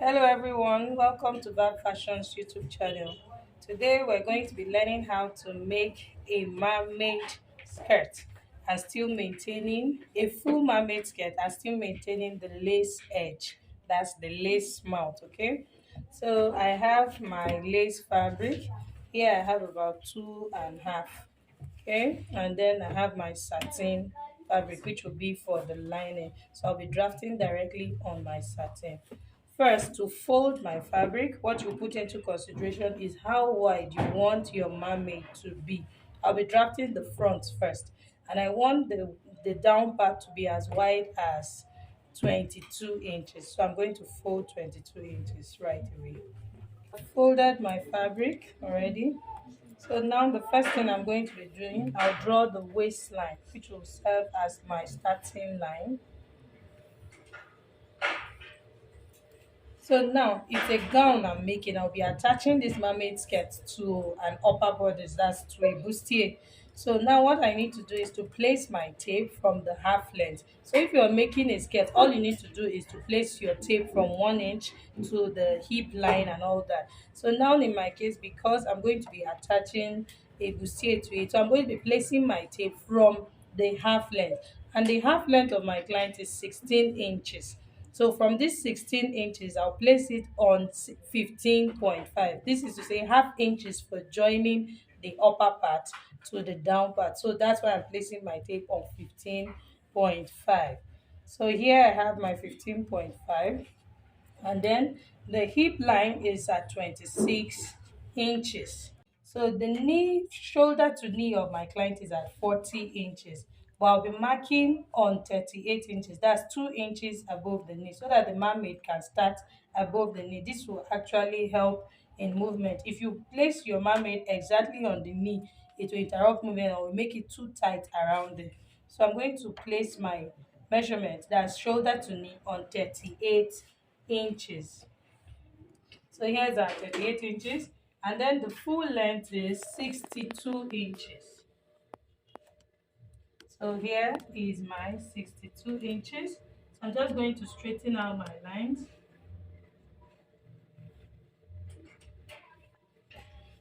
Hello everyone, welcome to Bad Fashions YouTube channel. Today we're going to be learning how to make a mermaid skirt and still maintaining a full mermaid skirt and still maintaining the lace edge. That's the lace mouth, okay? So I have my lace fabric. Here I have about two and a half, okay? And then I have my satin fabric which will be for the lining. So I'll be drafting directly on my satin. First, to fold my fabric, what you put into consideration is how wide you want your mermaid to be. I'll be drafting the front first, and I want the down part to be as wide as 22 inches. So I'm going to fold 22 inches right away. Folded my fabric already. So now the first thing I'm going to be doing, I'll draw the waistline, which will serve as my starting line. So now it's a gown I'm making. I'll be attaching this mermaid skirt to an upper bodice, that's to a bustier. So now what I need to do is to place my tape from the half length. So if you're making a skirt, all you need to do is to place your tape from 1 inch to the hip line and all that. So now in my case, because I'm going to be attaching a bustier to it, so I'm going to be placing my tape from the half length. And the half length of my client is 16 inches. So from this 16 inches, I'll place it on 15.5. This is to say half inches for joining the upper part to the down part. So that's why I'm placing my tape on 15.5. So here I have my 15.5, and then the hip line is at 26 inches. So the knee, shoulder to knee of my client is at 40 inches. But I'll be marking on 38 inches. That's 2 inches above the knee so that the mermaid can start above the knee. This will actually help in movement. If you place your mermaid exactly on the knee, it will interrupt movement or will make it too tight around it. So I'm going to place my measurement, that's shoulder to knee, on 38 inches. So here's our 38 inches, and then the full length is 62 inches. So here is my 62 inches. So I'm just going to straighten out my lines.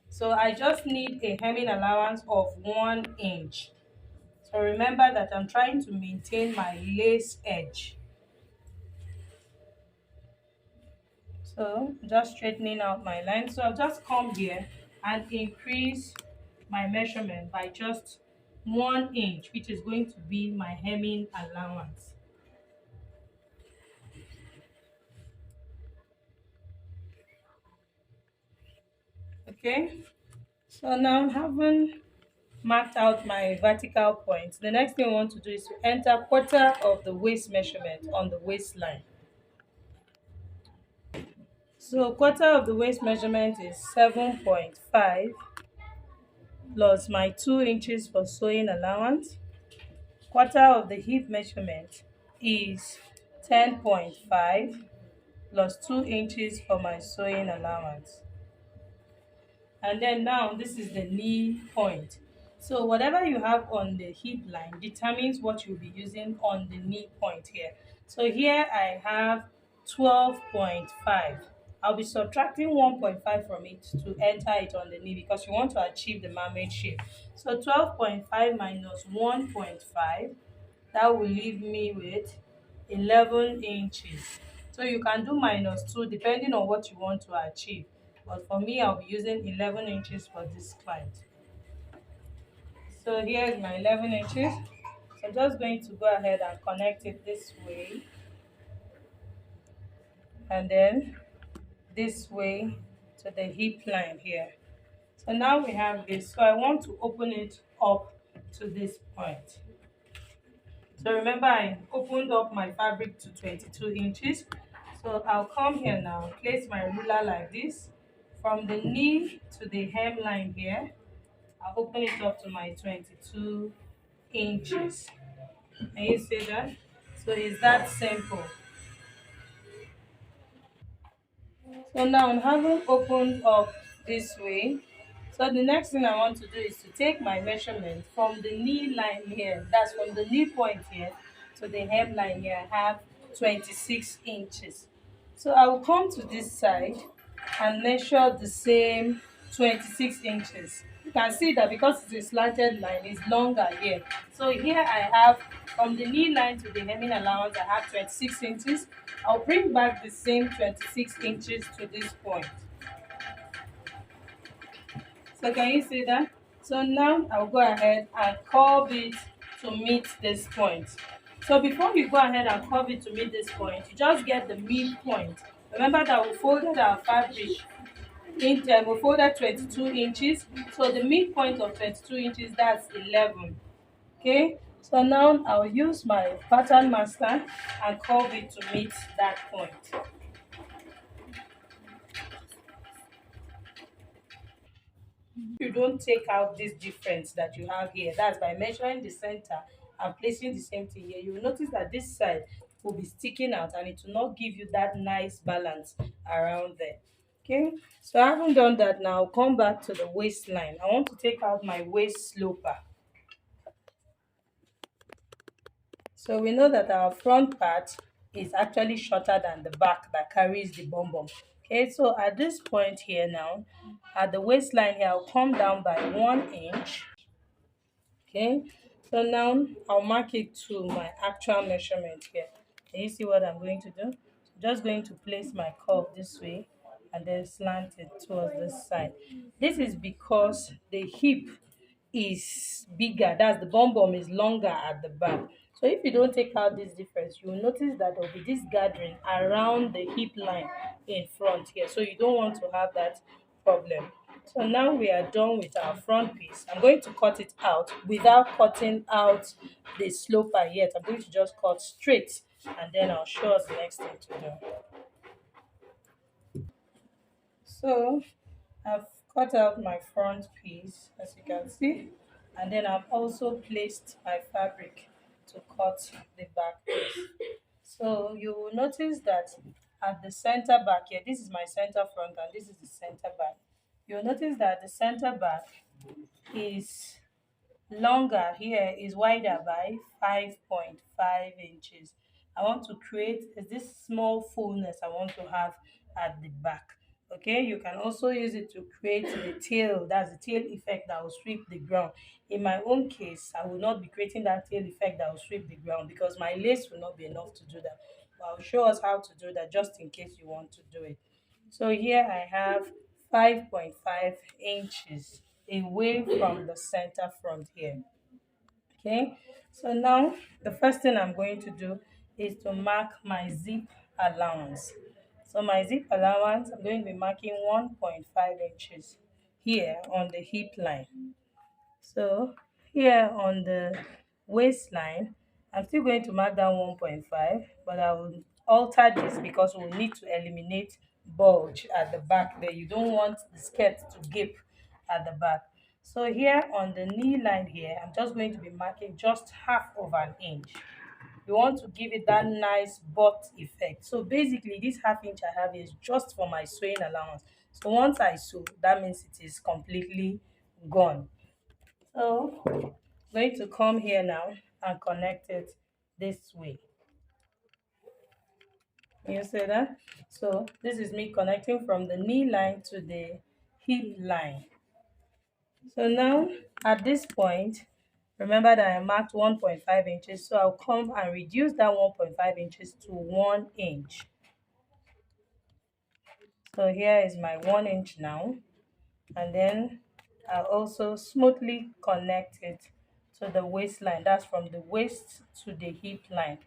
So I just need a hemming allowance of 1 inch. So remember that I'm trying to maintain my lace edge. So just straightening out my line. So I'll just come here and increase my measurement by just 1 inch, which is going to be my hemming allowance. Okay, so now having marked out my vertical points, the next thing I want to do is to enter quarter of the waist measurement on the waistline. So quarter of the waist measurement is 7.5 plus my 2 inches for sewing allowance. Quarter of the hip measurement is 10.5 plus 2 inches for my sewing allowance. And then now this is the knee point. So whatever you have on the hip line determines what you'll be using on the knee point here. So here I have 12.5. I'll be subtracting 1.5 from it to enter it on the knee because you want to achieve the mermaid shape. So 12.5 minus 1.5, that will leave me with 11 inches. So you can do -2 depending on what you want to achieve. But for me, I'll be using 11 inches for this client. So here is my 11 inches. So I'm just going to go ahead and connect it this way, and then this way to the hip line here. So now we have this. So I want to open it up to this point. So remember, I opened up my fabric to 22 inches. So I'll come here now, place my ruler like this. From the knee to the hemline here, I'll open it up to my 22 inches. Can you see that? So it's that simple. So now I'm having opened up this way. So the next thing I want to do is to take my measurement from the knee line here. That's from the knee point here to the hemline here. I have 26 inches. So I will come to this side and measure the same 26 inches. You can see that because it's a slanted line, it's longer here. So here I have from the knee line to the hemming allowance, I have 26 inches. I'll bring back the same 26 inches to this point. So can you see that? So now I'll go ahead and curve it to meet this point. So before you go ahead and curve it to meet this point, you just get the midpoint. Remember that we folded our fabric we folded 22 inches. So the midpoint of 22 inches, that's 11. Okay. So now I'll use my pattern master and curve it to meet that point. You don't take out this difference that you have here. That's by measuring the center and placing the same thing here. You will notice that this side will be sticking out and it will not give you that nice balance around there. Okay, so I haven't done that now. I'll come back to the waistline. I want to take out my waist sloper. So we know that our front part is actually shorter than the back that carries the bum bum. Okay, so at this point here now, at the waistline here, I'll come down by 1 inch. Okay, so now I'll mark it to my actual measurement here. Can you see what I'm going to do? I'm just going to place my curve this way and then slant it towards this side. This is because the hip is bigger, that's the bum bum is longer at the back. So if you don't take out this difference, you will notice that there will be this gathering around the hip line in front here. So you don't want to have that problem. So now we are done with our front piece. I'm going to cut it out without cutting out the sloper yet. I'm going to just cut straight and then I'll show us the next thing to do. So I've cut out my front piece as you can see, and then I've also placed my fabric to cut the back piece. So you will notice that at the center back here, this is my center front and this is the center back. You'll notice that the center back is longer here, is wider by 5.5 inches. I want to create this small fullness I want to have at the back. Okay, you can also use it to create the tail, that's the tail effect that will sweep the ground. In my own case, I will not be creating that tail effect that will sweep the ground because my lace will not be enough to do that, but I'll show us how to do that just in case you want to do it. So here I have 5.5 inches away from the center front here. Okay, so now the first thing I'm going to do is to mark my zip allowance. So my zip allowance, I'm going to be marking 1.5 inches here on the hip line. So here on the waistline, I'm still going to mark down 1.5, but I will alter this because we'll need to eliminate bulge at the back there. You don't want the skirt to gape at the back. So here on the knee line here, I'm just going to be marking just half of an inch. You want to give it that nice butt effect. So basically this half inch I have is just for my sewing allowance. So once I sew, that means it is completely gone. So I'm going to come here now and connect it this way. You see that? So this is me connecting from the knee line to the hip line. So now at this point, remember that I marked 1.5 inches. So I'll come and reduce that 1.5 inches to 1 inch. So here is my 1 inch now. And then I'll also smoothly connect it to the waistline. That's from the waist to the hip line.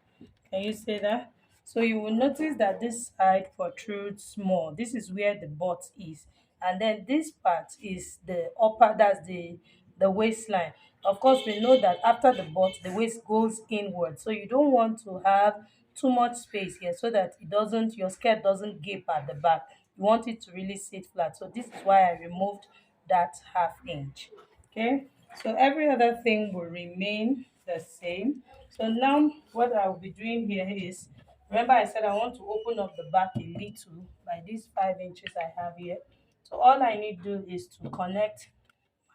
Can you see that? So you will notice that this side protrudes more. This is where the butt is. And then this part is the upper, that's the waistline. Of course, we know that after the butt, the waist goes inward. So you don't want to have too much space here so that your skirt doesn't gape at the back. You want it to really sit flat. So this is why I removed that half inch. Okay, so every other thing will remain the same. So now what I will be doing here is, remember I said I want to open up the back a little by these 5 inches I have here. So all I need to do is to connect,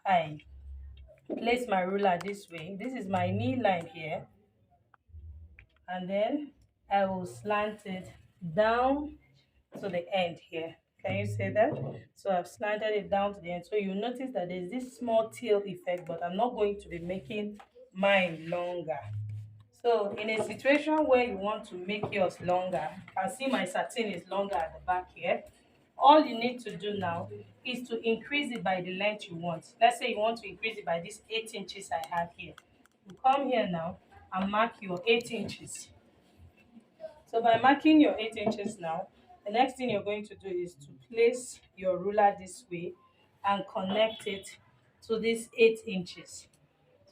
I place my ruler this way. This is my knee line here, and then I will slant it down to the end here. Can you see that? So I've slanted it down to the end. So you notice that there's this small tail effect, but I'm not going to be making mine longer. So in a situation where you want to make yours longer, you can see my satin is longer at the back here. All you need to do now is to increase it by the length you want. Let's say you want to increase it by this 8 inches I have here. You come here now and mark your 8 inches. So by marking your 8 inches now, the next thing you're going to do is to place your ruler this way and connect it to this 8 inches.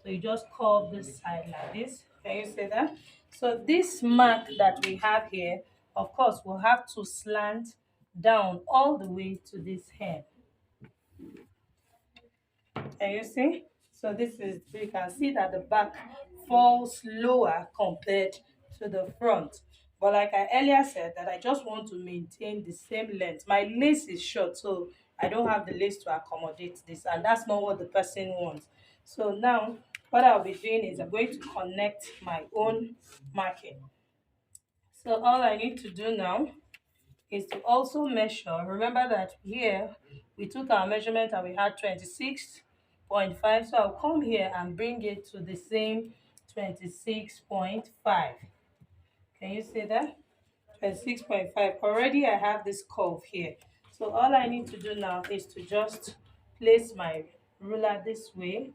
So you just curve this side like this. Can you see that? So this mark that we have here, of course, will have to slant down all the way to this hem. Can you see? So this is, you can see that the back falls lower compared to the front. But like I earlier said, that I just want to maintain the same length. My lace is short, so I don't have the lace to accommodate this, and that's not what the person wants. So now what I'll be doing is I'm going to connect my own marking. So all I need to do now is to also measure. Remember that here we took our measurement and we had 26.5. So I'll come here and bring it to the same 26.5. Can you see that? 26.5. Already I have this curve here. So all I need to do now is to just place my ruler this way,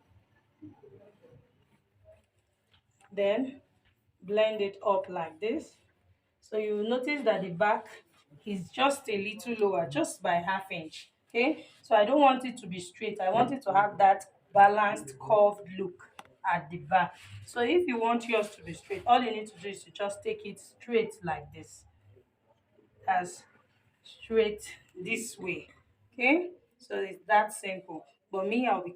then blend it up like this. So you will notice that the back is just a little lower, just by half inch. Okay, so I don't want it to be straight. I want it to have that balanced curved look at the back. So if you want yours to be straight, all you need to do is to just take it straight like this, as straight this way. Okay, so it's that simple. But me, I'll be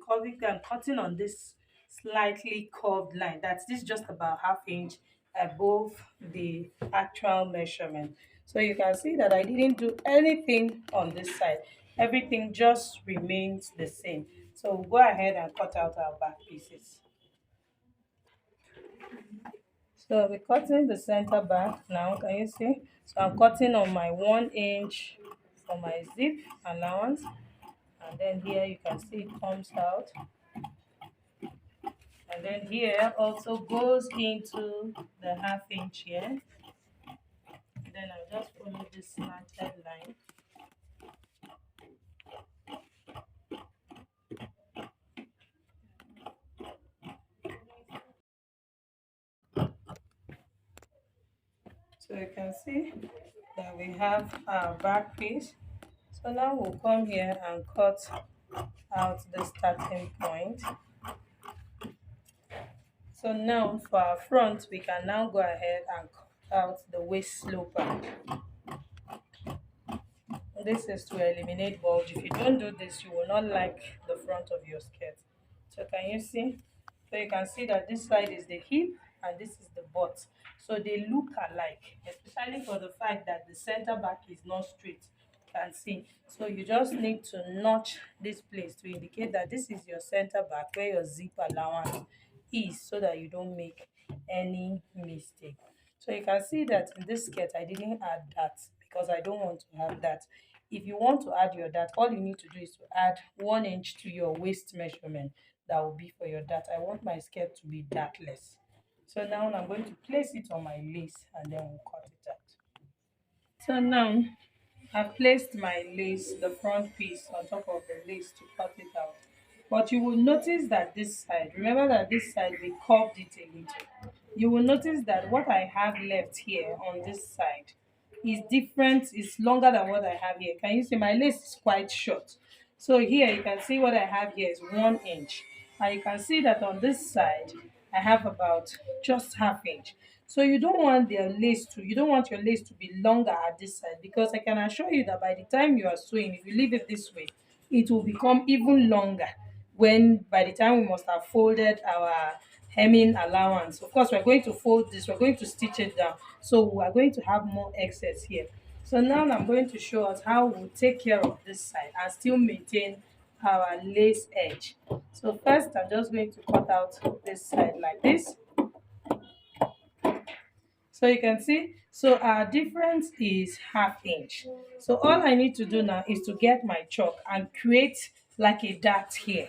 cutting on this slightly curved line. That's this just about half inch above the actual measurement. So you can see that I didn't do anything on this side. Everything just remains the same. So we'll go ahead and cut out our back pieces. So we're cutting the center back now. Can you see? So I'm cutting on my 1 inch for my zip allowance, and then here you can see it comes out, and then here also goes into the half inch here. Then I'll just follow this slanted line. So you can see that we have our back piece. So now we'll come here and cut out the starting point. So now for our front, we can now go ahead and cut out the waist sloper. This is to eliminate bulge. If you don't do this, you will not like the front of your skirt. So can you see? So you can see that this side is the hip and this is the butt. So they look alike, especially for the fact that the center back is not straight. You can see. So you just need to notch this place to indicate that this is your center back where your zip allowance is, so that you don't make any mistake. So you can see that in this skirt I didn't add that because I don't want to have that. If you want to add your dart, all you need to do is to add 1 inch to your waist measurement. That will be for your dart. I want my skirt to be dartless. So now I'm going to place it on my lace and then we'll cut it out. So now I've placed my lace, the front piece, on top of the lace to cut it out. But you will notice that this side, remember that this side we curved it a little. You will notice that what I have left here on this side is different, is longer than what I have here. Can you see my lace is quite short? So here you can see what I have here is 1 inch. And you can see that on this side, I have about just half inch. So you don't want you don't want your lace to be longer at this side, because I can assure you that by the time you are sewing, if you leave it this way, it will become even longer when by the time we must have folded our hemming allowance. Of course, we're going to fold this, we're going to stitch it down. So we're going to have more excess here. So now I'm going to show us how we'll take care of this side and still maintain our lace edge. So first, I'm just going to cut out this side like this. So you can see, so our difference is half inch. So all I need to do now is to get my chalk and create like a dot here.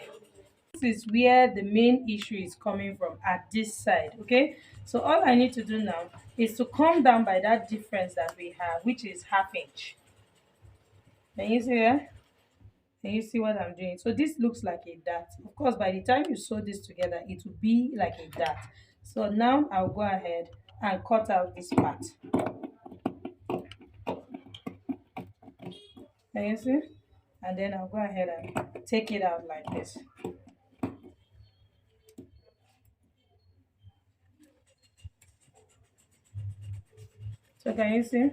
This is where the main issue is coming from, at this side. Okay, so all I need to do now is to come down by that difference that we have, which is half inch. Can you see that? Can you see what I'm doing? So this looks like a dot. Of course, by the time you sew this together, it will be like a dot. So now I'll go ahead and cut out this part. Can you see? And then I'll go ahead and take it out like this. So can you see?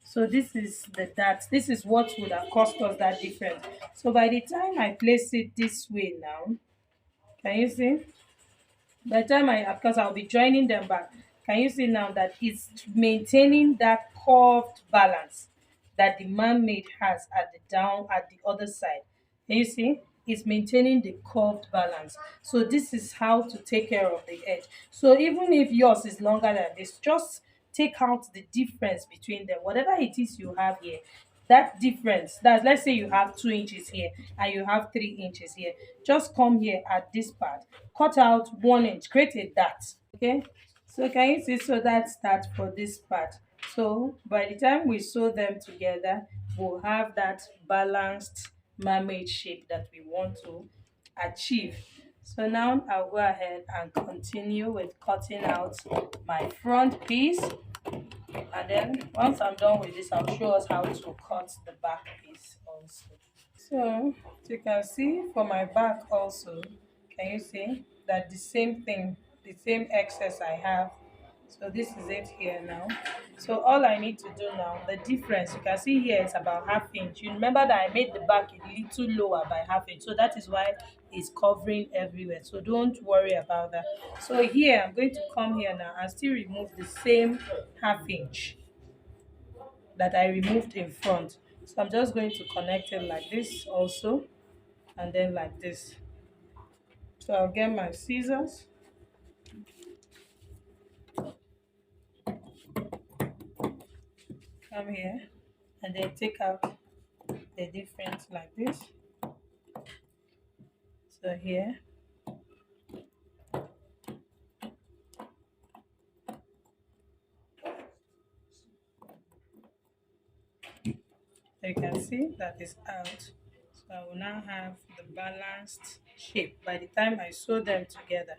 So this is the dot. This is what would have cost us that difference. So by the time I place it this way now, can you see? By the time because I'll be joining them back, can you see now that it's maintaining that curved balance that the mermaid has at the down at the other side? Can you see? It's maintaining the curved balance. So this is how to take care of the edge. So even if yours is longer than this, just take out the difference between them. Whatever it is you have here, that difference, that let's say you have 2 inches here and you have 3 inches here, just come here at this part, cut out 1 inch, create a dot. Okay, so can you see? So that's that for this part. So by the time we sew them together, we'll have that balanced mermaid shape that we want to achieve. So now I'll go ahead and continue with cutting out my front piece, and then once I'm done with this, I'll show us how to cut the back piece also. So you can see for my back also, can you see that the same thing, the same excess I have. So this is it here now. So all I need to do now, the difference you can see here is about half inch. You remember that I made the back a little lower by half inch, so that is why it's covering everywhere. So don't worry about that. So here I'm going to come here now and still remove the same half inch that I removed in front. So I'm just going to connect it like this also, and then like this. So I'll get my scissors, come here, and then take out the difference like this. So here, you can see that is out. So I will now have the balanced shape by the time I sew them together.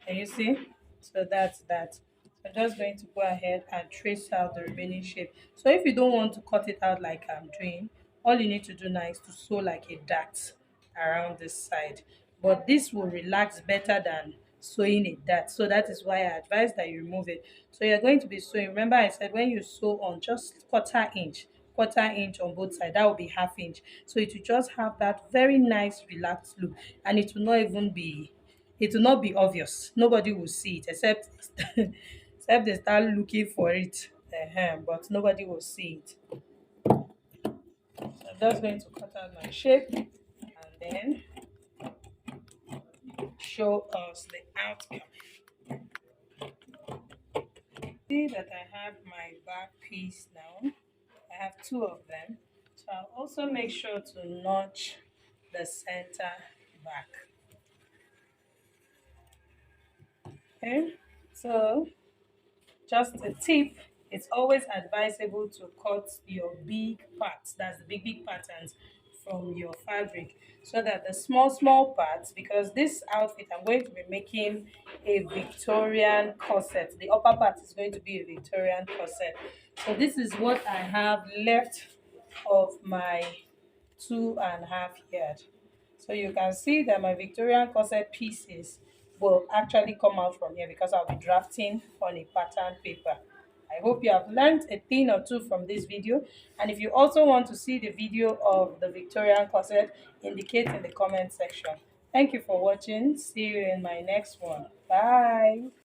Can you see? So that's that. So I'm just going to go ahead and trace out the remaining shape. So if you don't want to cut it out like I'm doing, all you need to do now is to sew like a dart around this side. But this will relax better than sewing a dart. So that is why I advise that you remove it. So you're going to be sewing. Remember I said when you sew on just quarter inch on both sides, that will be half inch. So it will just have that very nice relaxed look, and it will not even be, it will not be obvious. Nobody will see it except except they start looking for it. But nobody will see it. So I'm just going to cut out my shape and then show us the outcome. See that I have my back piece now. I have two of them. So I'll also make sure to notch the center back. Okay, so just a tip, it's always advisable to cut your big parts, that's the big patterns from your fabric, so that the small parts, because this outfit I'm going to be making a Victorian corset. The upper part is going to be a Victorian corset. So this is what I have left of my 2.5 yard. So you can see that my Victorian corset pieces will actually come out from here because I'll be drafting on a pattern paper. I hope you have learned a thing or two from this video. And if you also want to see the video of the Victorian corset, indicate in the comment section. Thank you for watching. See you in my next one. Bye.